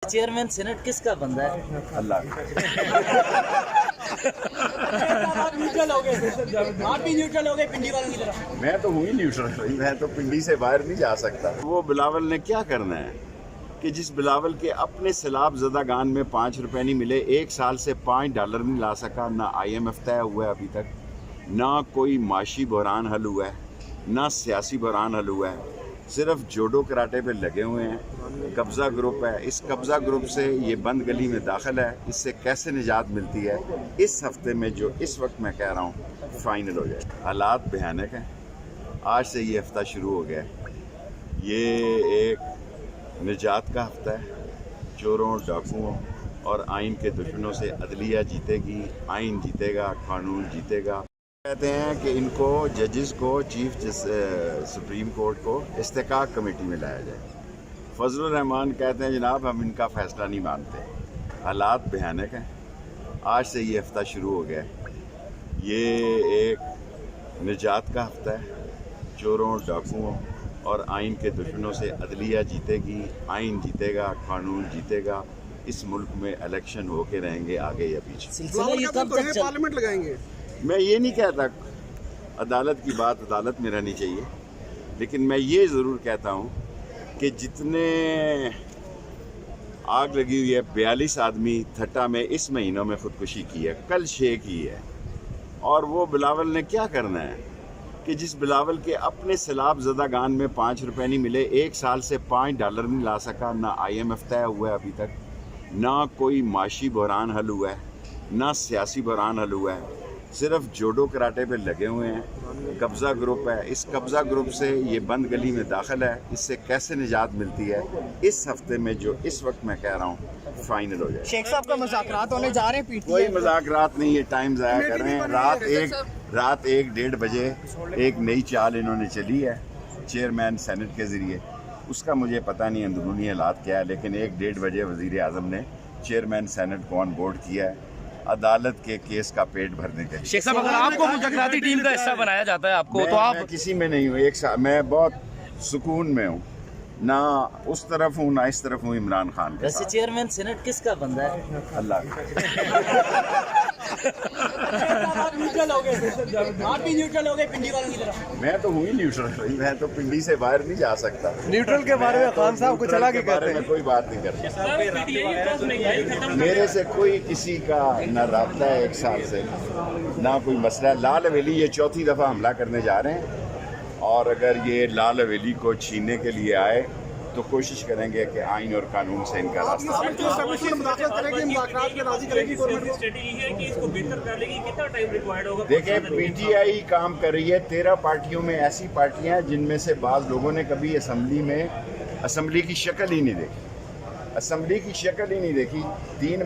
Chairman senate کس کا بندہ ہے؟ اللہ آپ نیوٹرل ہو گئے، آپ بھی نیوٹرل ہو گئے پنڈی والوں کی طرف۔ میں تو ہوں ہی نیوٹرل، میں تو پنڈی سے باہر نہیں جا سکتا۔ وہ بلاول نے کیا کرنا ہے کہ جس بلاول کے اپنے سیلاب زدگان میں 5 روپے نہیں ملے، 1 سال سے $5 نہیں لا سکا، نہ IMF طے ہوا ہے ابھی تک، نہ کوئی معاشی بحران حل ہوا ہے، نہ سیاسی بحران حل ہوا ہے، صرف جوڈو کراٹے پہ لگے ہوئے ہیں۔ قبضہ گروپ ہے، اس قبضہ گروپ سے یہ بند گلی میں داخل ہے، اس سے کیسے نجات ملتی ہے؟ اس ہفتے میں جو اس وقت میں کہہ رہا ہوں فائنل ہو جائے۔ حالات بھیانک ہیں، آج سے یہ ہفتہ شروع ہو گیا ہے۔ یہ ایک نجات کا ہفتہ ہے، چوروں، ڈاکوؤں اور آئین کے دشمنوں سے عدلیہ جیتے گی، آئین جیتے گا، قانون جیتے گا۔ کہتے ہیں کہ ان کو ججز کو، چیف سپریم کورٹ کو استحقاق کمیٹی میں لایا جائے۔ فضل الرحمان کہتے ہیں جناب ہم ان کا فیصلہ نہیں مانتے۔ حالات بھیانک ہیں، آج سے یہ ہفتہ شروع ہو گیا ہے۔ یہ ایک نجات کا ہفتہ ہے، چوروں، ڈاکوؤں اور آئین کے دشمنوں سے عدلیہ جیتے گی، آئین جیتے گا، قانون جیتے گا۔ اس ملک میں الیکشن ہو کے رہیں گے آگے یا پیچھے۔ سلسلہ یہ کب تک چل پارلیمنٹ لگائیں گے؟ میں یہ نہیں کہتا، عدالت کی بات عدالت میں رہنی چاہیے، لیکن میں یہ ضرور کہتا ہوں کہ جتنے آگ لگی ہوئی ہے، 42 آدمی تھٹا میں اس مہینوں میں خودکشی کی ہے، کل 6 کی ہے۔ اور وہ بلاول نے کیا کرنا ہے کہ جس بلاول کے اپنے سیلاب زدگان میں 5 روپے نہیں ملے، 1 سال سے $5 نہیں لا سکا، نہ IMF طے ہوا ہے ابھی تک، نہ کوئی معاشی بحران حل ہوا ہے، نہ سیاسی بحران حل ہوا ہے، صرف جوڈو کراٹے پہ لگے ہوئے ہیں۔ قبضہ گروپ ہے، اس قبضہ گروپ سے یہ بند گلی میں داخل ہے، اس سے کیسے نجات ملتی ہے؟ اس ہفتے میں جو اس وقت میں کہہ رہا ہوں فائنل ہو جائے۔ شیخ صاحب کا مذاکرات ہونے جا رہے ہیں، کوئی مذاکرات نہیں ہے، ٹائم ضائع کر رہے ہیں۔ رات 1-1:30 بجے ایک نئی چال انہوں نے چلی ہے چیئرمین سینٹ کے ذریعے، اس کا مجھے پتہ نہیں اندرونی حالات کیا ہے، لیکن 1-1:30 بجے وزیر اعظم نے چیئرمین سینٹ کو آن بورڈ کیا ہے عدالت کے کیس کا پیٹ بھرنے کے لیے۔ شیخ صاحب اگر آپ کو مذاکراتی ٹیم کا حصہ بنایا جاتا ہے آپ کو تو آپ میں کسی میں نہیں ہوں، میں بہت سکون میں ہوں، نہ اس طرف ہوں نہ اس طرف ہوں عمران خان کے ویسے ساتھ۔ چیئرمین سینٹ کس کا بندہ ہے؟ اللہ آپ نیوٹرل ہو گئے، آپ بھی نیوٹرل ہو گئے پنڈی والوں کی طرف۔ میں تو ہوں ہی نیوٹرل، میں تو پنڈی سے باہر نہیں جا سکتا۔ نیوٹرل کے بارے میں خان صاحب کچھ الگ ہی بارے کہتے میں ہیں۔ کوئی بات نہیں کرتا، میرے سے کوئی کسی کا نہ رابطہ ہے 1 سال سے، نہ کوئی مسئلہ ہے۔ لال حویلی یہ 4تھی دفعہ حملہ کرنے جا رہے ہیں، اور اگر یہ لال حویلی کو چھیننے کے لیے آئے تو کوشش کریں گے کہ آئین اور قانون سے ان کا راستہ۔ دیکھیں PTI کام کر رہی ہے، 13 پارٹیوں میں ایسی پارٹیاں ہیں جن میں سے بعض لوگوں نے کبھی اسمبلی کی شکل ہی نہیں دیکھی، 3